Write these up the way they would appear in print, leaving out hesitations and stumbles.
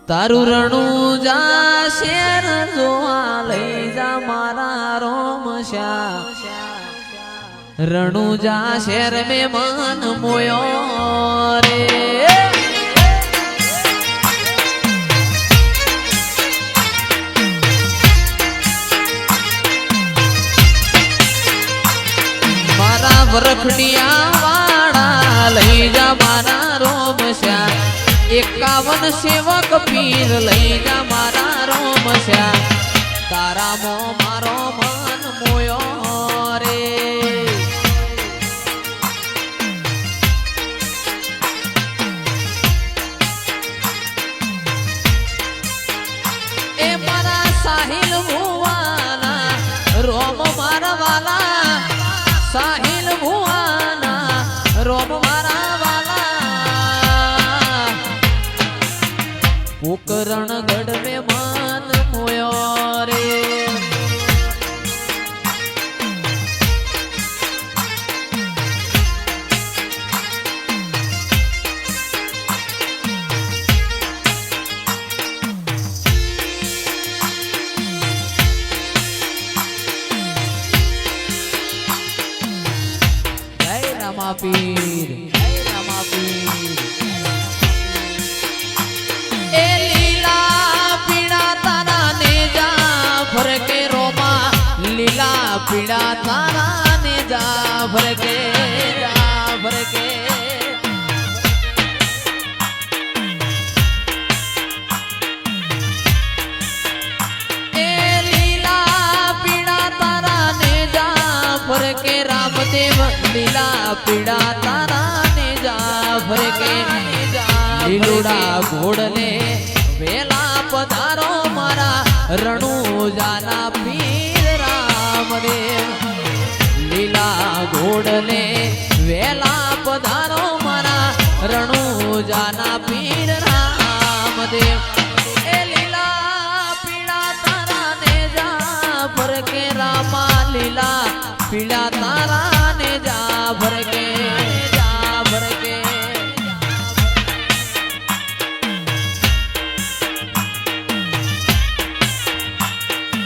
તારું રણું જા શેર જોવા લઈ જા મારા રોમશ્યા રણું જા શેર મે મન મોયો રે મારા વરખડિયા વાળા લઈ જા મારા રોમશ્યા 51 સેવક પીર લઈ જા મારા રોમશ્યા તારા મો મારો મન મોયો રે એ મારા સાહિલ ભુવાના રોમ મારા વાલા સાહિલ ભુવાના રોમ મારા વાલા પોકરણ ગઢ મે મન મોયો રે પીર એ લીલા પીડા તારા ને જા ફરકે રોમા લીલા પીડા તારા ને જા ફરકે એ લીલા પીડા તારા ને જા ફરકે રામદેવ લીલા પીડા તારા ને જા ફરકે લીલુડા ઘોડને વેલા પધારો મારા રણુજાના પીર રામદેવ લીલા ઘોડને વેલા પધારો મારા રણુજાના પીર રામદેવ એ લીલા પીડા તારા ને જા ફરકે રામા લીલા પીડા તારા ને જા ફરકે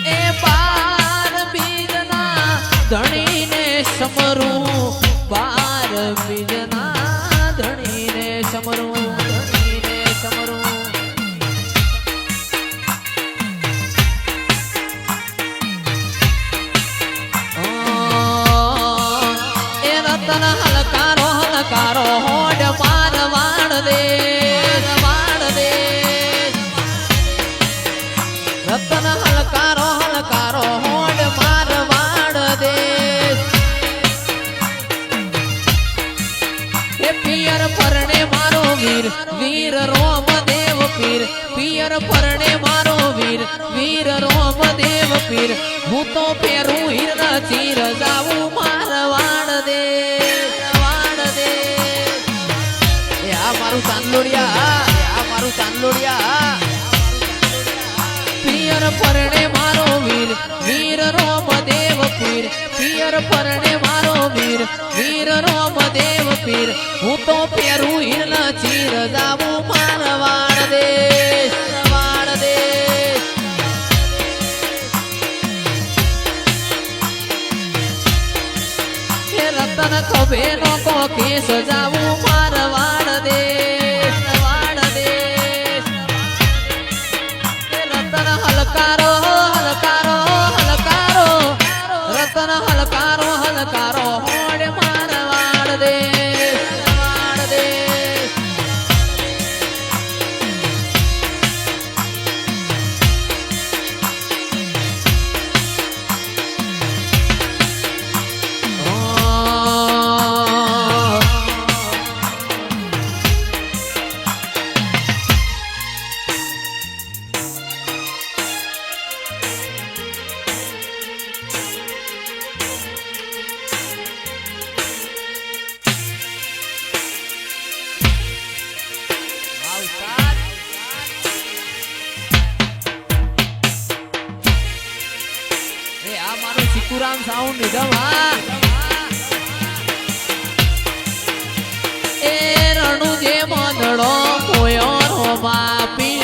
એ બાર બીજના ધણીને સમરું બાર બીજના ધણીને સમરું હલકારો હોડ માર વાણ દે રતન હલકારો હોડ માર વાણ દે એ પિયર પરણે મારો વીર રોમદેવ પીર પિયર પરણે મારો વીર રોમદેવ પીર હું તો પેરું હીર ચીર જાવું માર વાણ દે મારું ચાંદલોડિયા પિયર પરણે મારો વીર રોમદેવ પીર પિયર પરણે મારો વીર રોમદેવ પીર હું તો પેરું હિરન ચીર જાવું મારવાડ દેશ રતન ખભે નો કો કેસ જાવું મારવાડ દેશ રતન હલકારો રતન હલકારો હોડ મારવાડ દેશ સિકુરામ સાઉન્ડ નિગમ એ રણુ જે મોદડો કોયો રો બાપી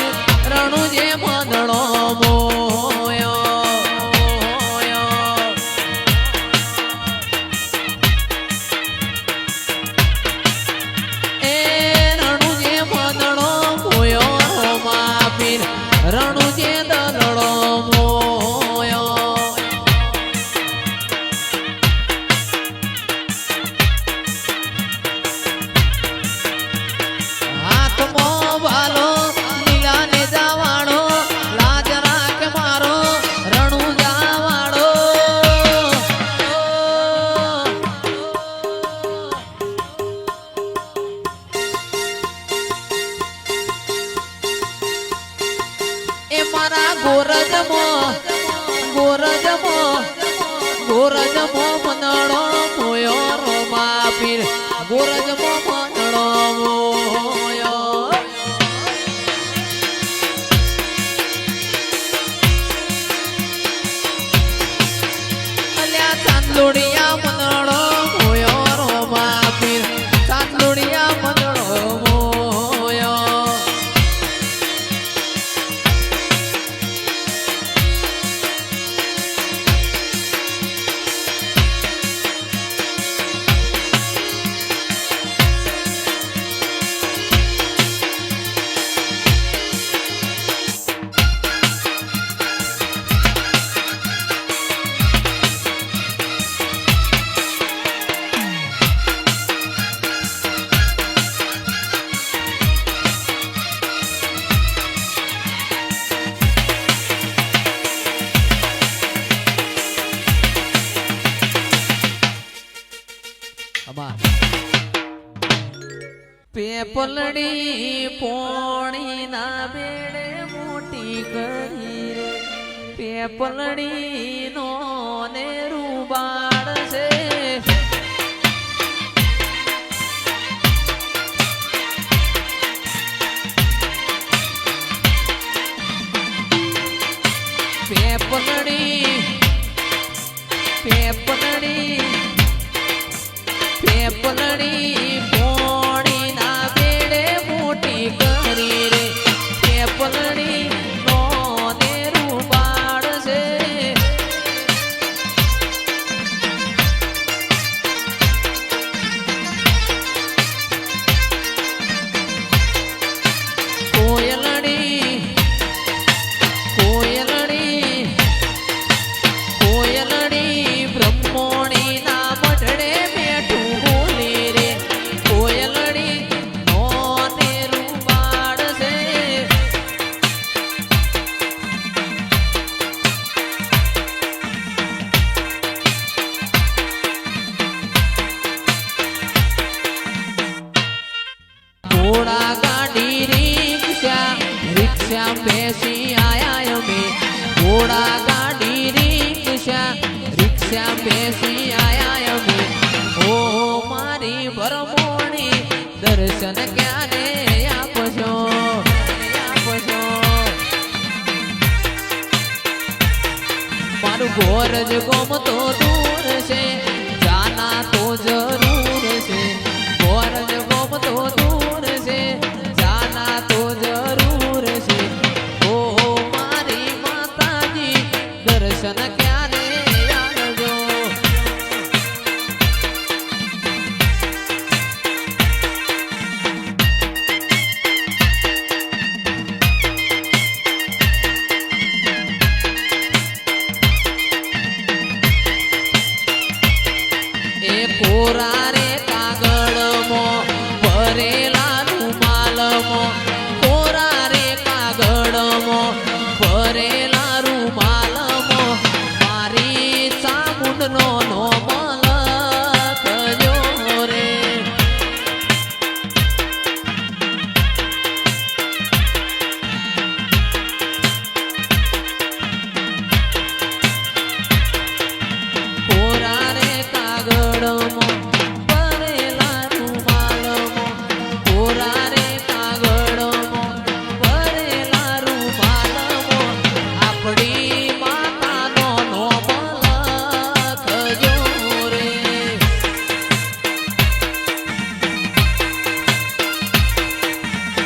ગોરજમો ગોરજમો ગોરજમો મનડો મોયો રોમા પીર ગોરજમો મનડો મોયો અલ્યા ચાંદલોડિયા મનડો મોયો રોમા પીર ચાંદલોડિયા મનડો મોયો પેપલડી પોણી ના બેડે મોટી કરી રે પેપલડી નો ને રૂબાડ છે પેપલડી પેપલડી પેપલડી घोड़ा गाड़ी रिक्शा रिक्शा बेसी आया में घोड़ा गाड़ी रिक्शा रिक्शा बेसी आया में ओ मारी भरमोणी दर्शन क्यारे आपशो आपशो मारू गोरज गोम तो दूर से जाना तो जरूर से गोरज गोम तो दूर से जाना तो जरूर से ओ मारी माता जी दर्शन क्यारे आवजो ए कोरा रे कागड़ मो भरेला रूमाल मो कोरा रे कागड़ मो भरेला रूमाल मो मारी चामुंड नो नो मलक जो रे कोरा रे कागड़ मो भरेला रूमाल मो कोरा रे कागड़ मो भरेला रूमाल मो आपड़ी माता नो नो मलक जो रे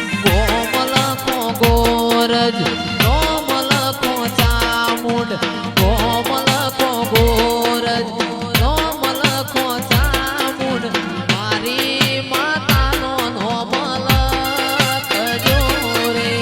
गोमलको गोरज नोमलको चामुंड गोमलको गोरज नोमलको चामुंड मारी माता नो नोमलक जो रे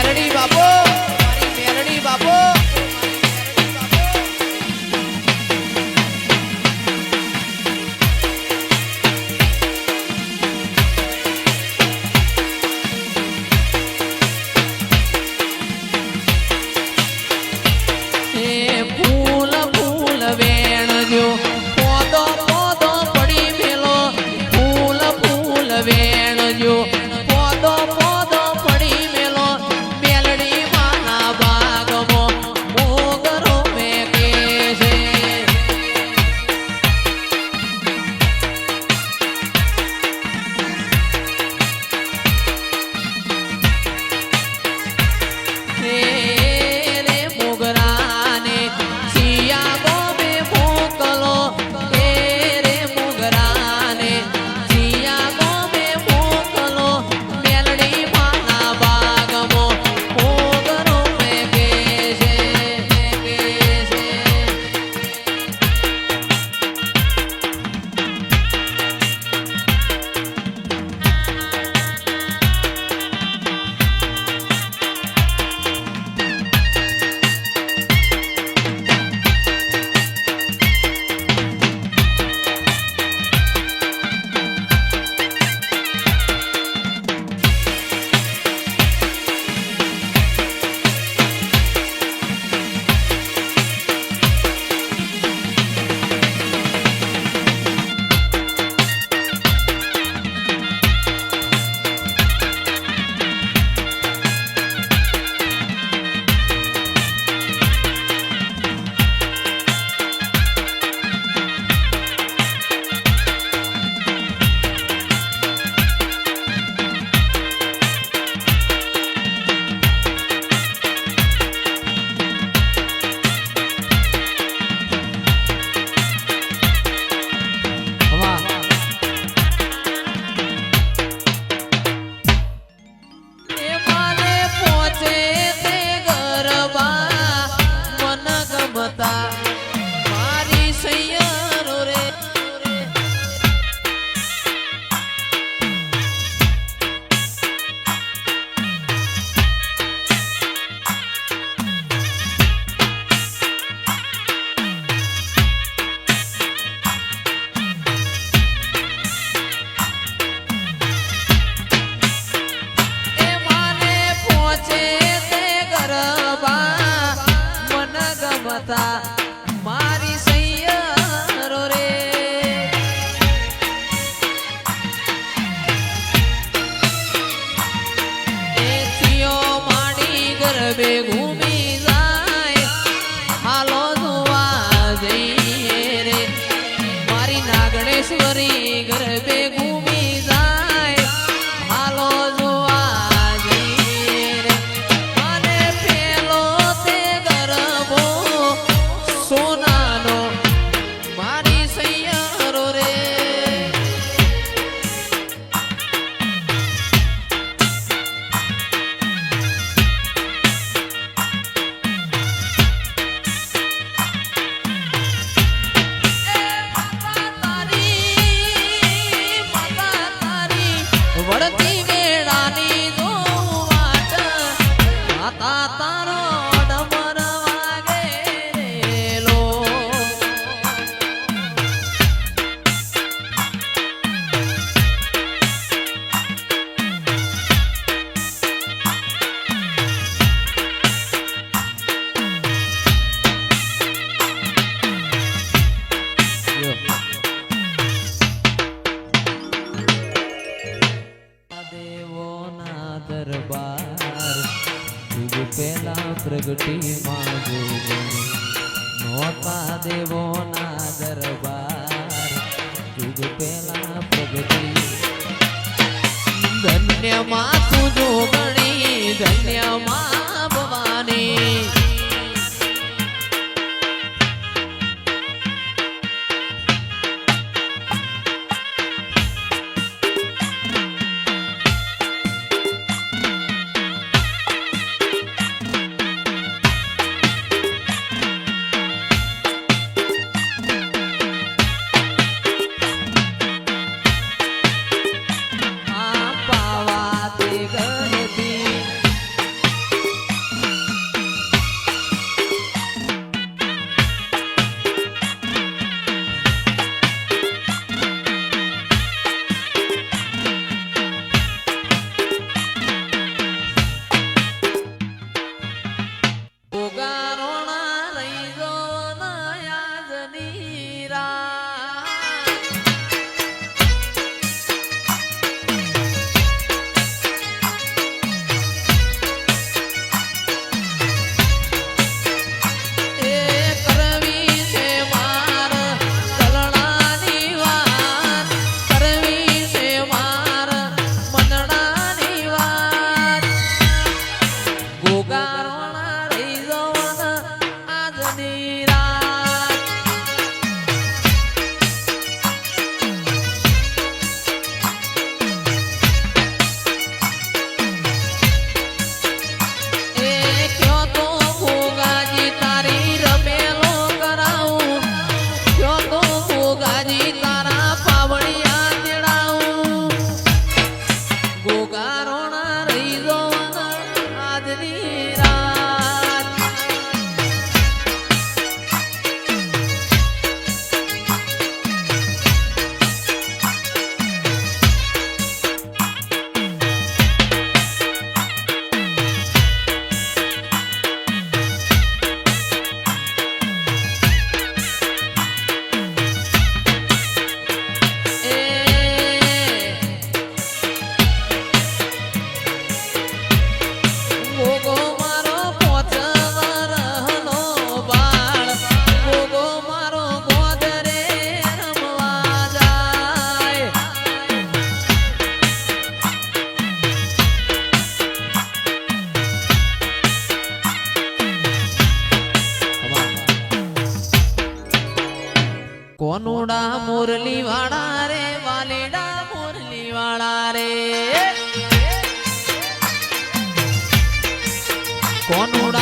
મેરડી બાપો, મારી મેરડી બાપો. મારી સૈયરો રે એથિયો માડી ગરબે ઘૂમી જાય હાલો જોવા જઈએ રે મારી નાગણેશ્વરી ગરબે ઘૂમી જાય હાલો જોવા જઈએ રે અને પેલો તે ગરબો સોનાનો મારી સૈયરો રે વળતી વેળાની જો વાટ માતા તારો ડમર વાગે રેલો દેવોના દરબાર યુગ પહેલા પ્રગટી માં નોતા દેવોના દરબાર યુગ પહેલા પ્રગટી ધન્ય માં તું જોગણી ધન્ય માં ભવાની કોનુડા મુરલી વાળા રે વાલેડા મુરલી વાળા રે કોનુડા